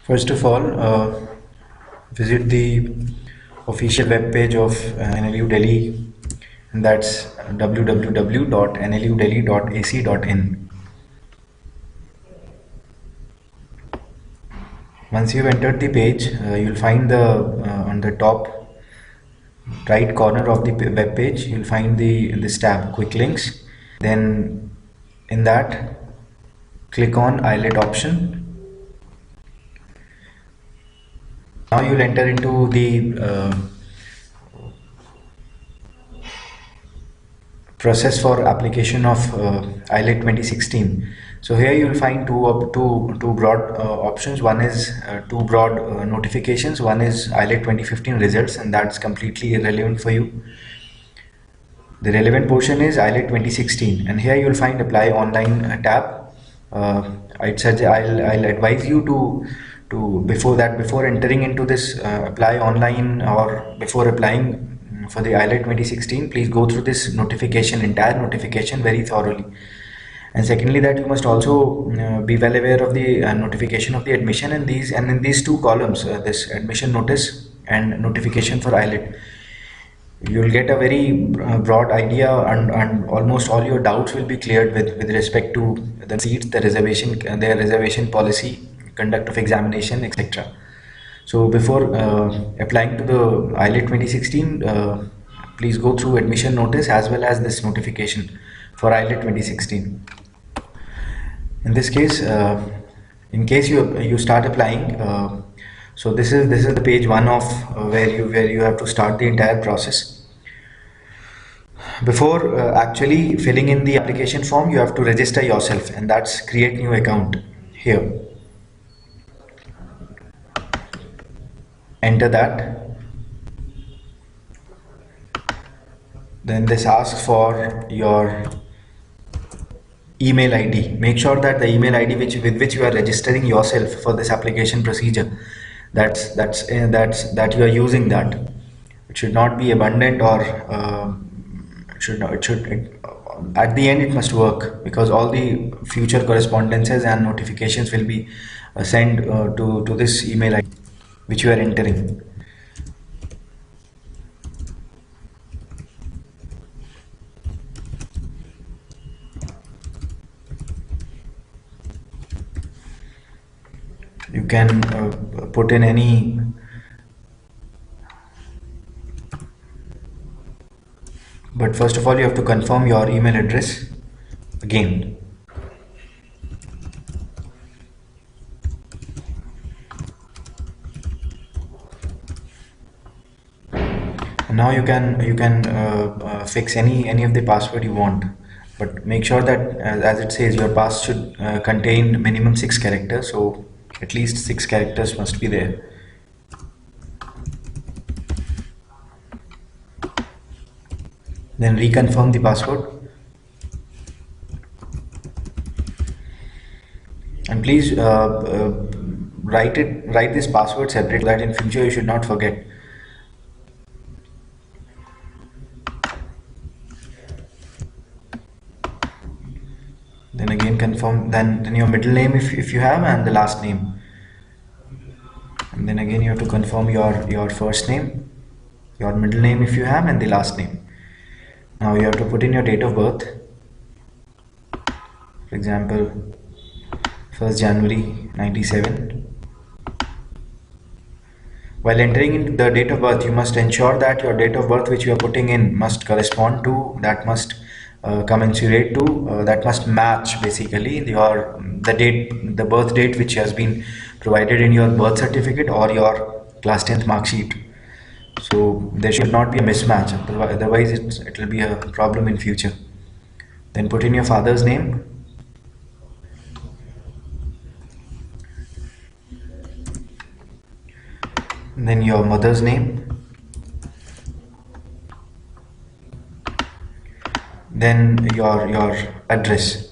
First of all, visit the official web page of NLU Delhi, and that's www.nludelhi.ac.in. Once you've entered the page, you'll find on the top right corner of the web page, you'll find this tab, Quick Links. Then in that, click on AILET option. Now you'll enter into the process for application of AILET 2016. So here you will find two broad options. One is two broad notifications. One is AILET 2015 results, and that's completely irrelevant for you. The relevant portion is AILET 2016, and here you will find apply online tab. I'll advise you to before entering into this apply online, or before applying for the AILET 2016, please go through this entire notification very thoroughly. And secondly, that you must also be well aware of the notification of the admission, and in these two columns, this admission notice and notification for AILET. You will get a very broad idea, and almost all your doubts will be cleared with respect to the seats, their reservation policy, conduct of examination, etc. So before applying to the AILET 2016, please go through admission notice as well as this notification for AILET 2016. In this case, in case you start applying, so this is the page 1 of where you have to start the entire process. Before actually filling in the application form, you have to register yourself, and that's create new account here. Enter that. Then this asks for your email ID. Make sure that the email ID with which you are registering yourself for this application procedure, that you are using that. It should not be abundant, or at the end it must work, because all the future correspondences and notifications will be sent to this email ID which you are entering. You can put in any but first of all you have to confirm your email address again. Now you can fix any of the password you want, but make sure that as it says, your pass should contain minimum 6 characters, so at least 6 characters must be there. Then reconfirm the password, and please write this password separate, that in future you should not forget. Then again confirm, then your middle name if you have, and the last name, and then again you have to confirm your first name, your middle name if you have, and the last name. Now you have to put in your date of birth, for example 1st January 97. While entering in the date of birth, you must ensure that your date of birth which you are putting in must correspond to, that must commensurate to, that must match basically the birth date which has been provided in your birth certificate or your class 10th mark sheet. So there should not be a mismatch, otherwise it will be a problem in future. Then put in your father's name, then your mother's name, then your address.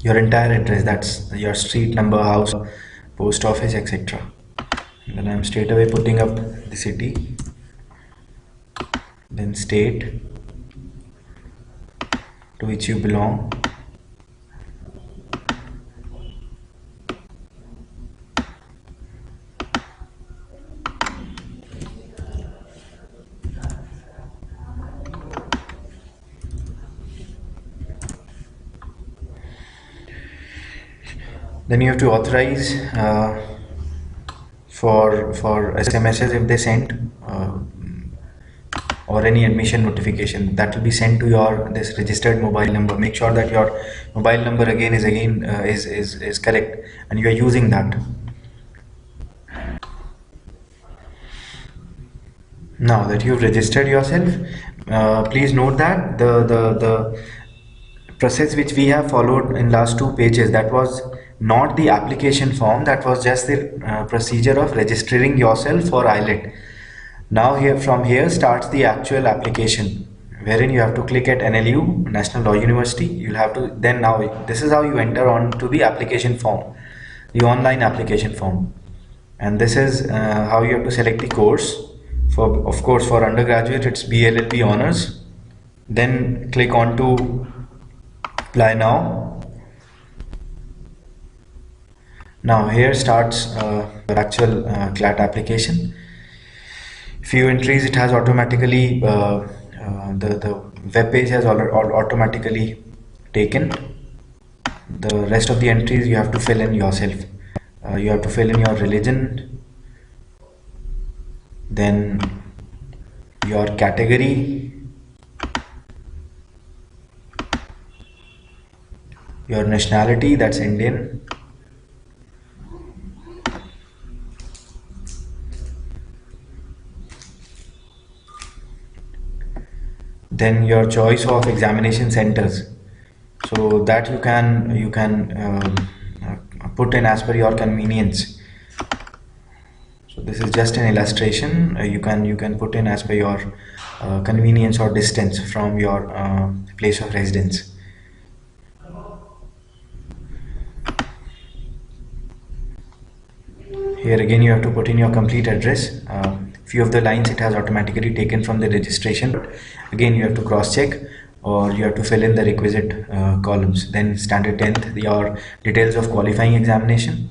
Your entire address, that's your street number, house, post office, etc. Then I'm straight away putting up the city, then state to which you belong, then you have to authorize for SMSs if they send or any admission notification that will be sent to your this registered mobile number. Make sure that your mobile number is correct and you are using that. Now that you've registered yourself, please note that the process which we have followed in last 2 pages, that was not the application form, that was just the procedure of registering yourself for AILET. Now from here starts the actual application, wherein you have to click at NLU, National Law University. You'll have to then, now this is how you enter on to the application form, the online application form, and this is how you have to select the course. Of course for undergraduate it's BLLB honors. Then click on to apply now. Now here starts your actual CLAT application. Few entries it has automatically the web page has automatically taken. The rest of the entries you have to fill in yourself. You have to fill in your religion, then your category, your nationality, that's Indian, then your choice of examination centers, so that you can put in as per your convenience. So this is just an illustration. You can put in as per your convenience or distance from your place of residence. Here again you have to put in your complete address. Few of the lines it has automatically taken from the registration. Again you have to cross check, or you have to fill in the requisite columns. Then standard 10th, your details of qualifying examination,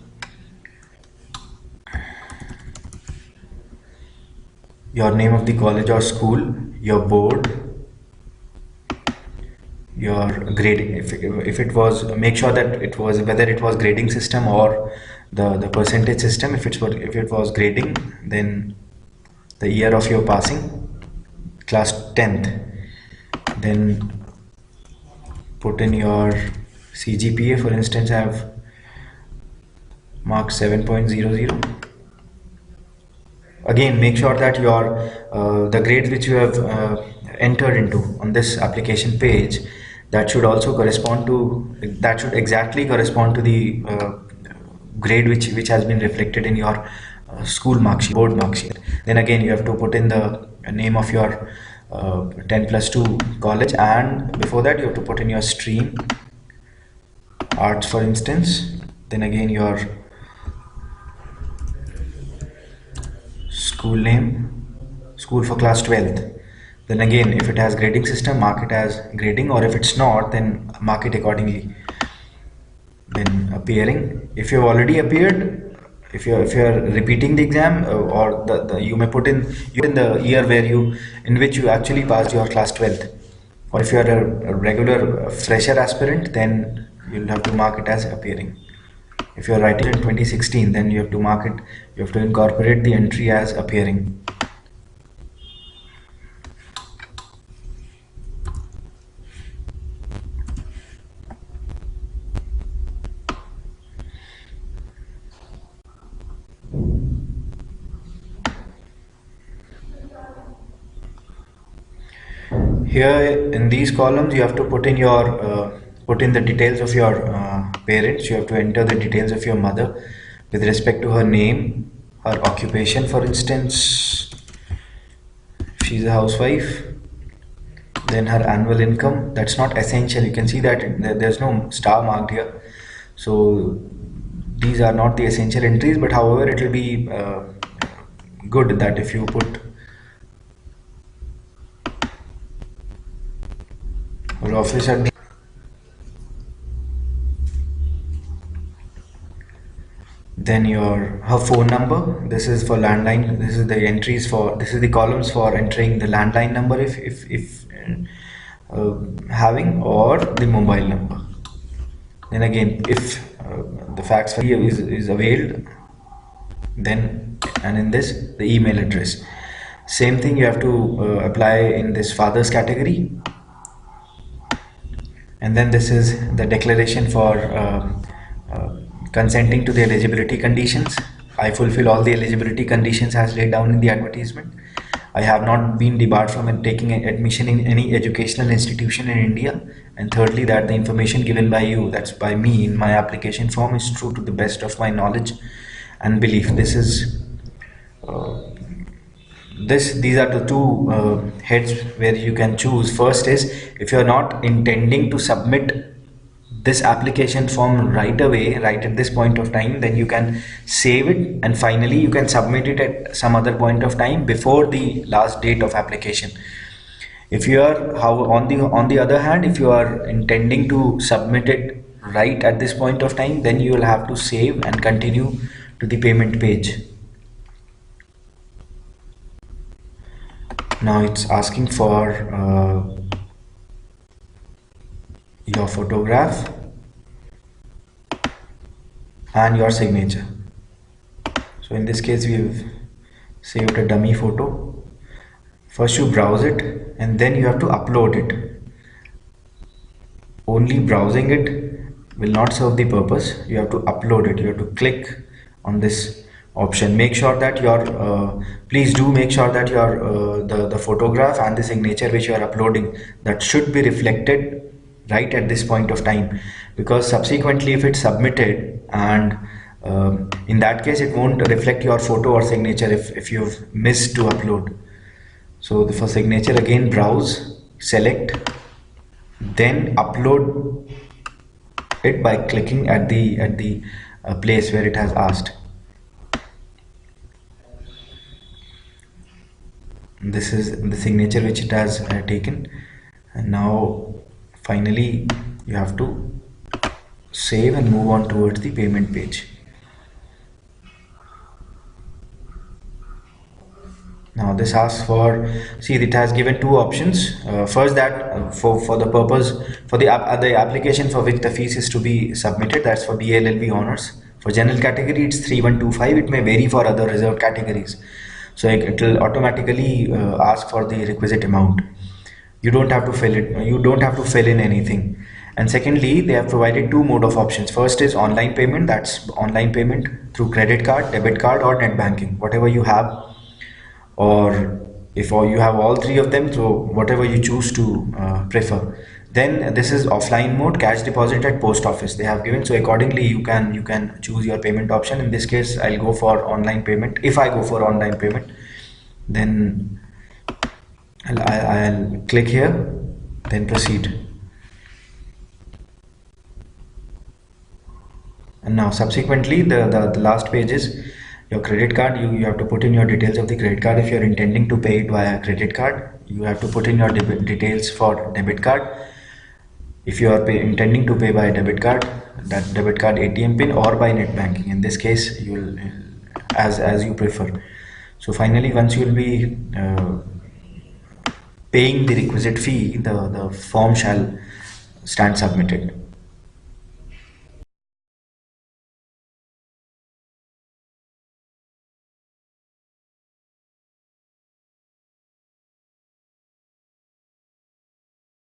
your name of the college or school, your board, your grading, if it was, make sure that it was, whether it was grading system or the percentage system. If it was grading, then the year of your passing, class 10th. Then put in your CGPA. For instance, I have marked 7.00. Again, make sure that your the grades which you have entered into on this application page, that should also correspond to, that should exactly correspond to the grade which has been reflected in your school mark sheet, board mark sheet. Then again you have to put in the name of your 10+2 college, and before that you have to put in your stream, arts for instance. Then again your school name, school for class 12th. Then again, if it has grading system, mark it as grading, or if it's not, then mark it accordingly. Then appearing, if you have already appeared, if you are repeating the exam, or you may put in the year in which you actually passed your class 12th. Or if you are a regular fresher aspirant, then you'll have to mark it as appearing. If you are writing in 2016, then you have to mark it, you have to incorporate the entry as appearing. Here in these columns you have to put in your put in the details of your parents. You have to enter the details of your mother with respect to her name, her occupation, for instance, if she's a housewife. Then her annual income. That's not essential. You can see that there's no star marked here, so these are not the essential entries, but however it will be good that if you put or office address. Then her phone number. This is for landline. This is the entries for, this is the columns for entering the landline number if having, or the mobile number. Then again, if the fax fee is availed, then, and in this, the email address. Same thing you have to apply in this father's category. And then this is the declaration for consenting to the eligibility conditions. I fulfill all the eligibility conditions as laid down in the advertisement. I have not been debarred from taking admission in any educational institution in India. And thirdly, that the information given by you, that's by me in my application form, is true to the best of my knowledge and belief. This is these are the two heads where you can choose. First is, if you are not intending to submit this application form right away, right at this point of time, then you can save it, and finally you can submit it at some other point of time before the last date of application. If you are, on the other hand, if you are intending to submit it right at this point of time, then you will have to save and continue to the payment page. Now it's asking for your photograph and your signature. So in this case, we've saved a dummy photo. First you browse it, and then you have to upload it. Only browsing it will not serve the purpose. You have to upload it. You have to click on this option. Make sure that please do make sure that the photograph and the signature which you are uploading, that should be reflected right at this point of time, because subsequently if it's submitted, and in that case it won't reflect your photo or signature if you've missed to upload. So for signature, again browse, select, then upload it by clicking at the place where it has asked. This is the signature which it has taken, and now finally you have to save and move on towards the payment page. Now this asks for, see, it has given two options. First, that for the purpose, for the application for which the fees is to be submitted, that's for BA LLB honors. For general category it's 3125. It may vary for other reserved categories, so it will automatically ask for the requisite amount. You don't have to fill it, you don't have to fill in anything. And secondly, they have provided two mode of options. First is online payment, that's online payment through credit card, debit card, or net banking, whatever you have. Or if you have all three of them, so whatever you choose to prefer. Then this is offline mode, cash deposit at post office they have given. So accordingly you can choose your payment option. In this case, I'll go for online payment. If I go for online payment, then I'll click here, then proceed. And now subsequently the last page is your credit card. You have to put in your details of the credit card. If you're intending to pay it via credit card, you have to put in your details for debit card. If you are intending to pay by debit card, that debit card ATM pin, or by net banking. In this case, you will as you prefer. So finally, once you will be paying the requisite fee, the form shall stand submitted.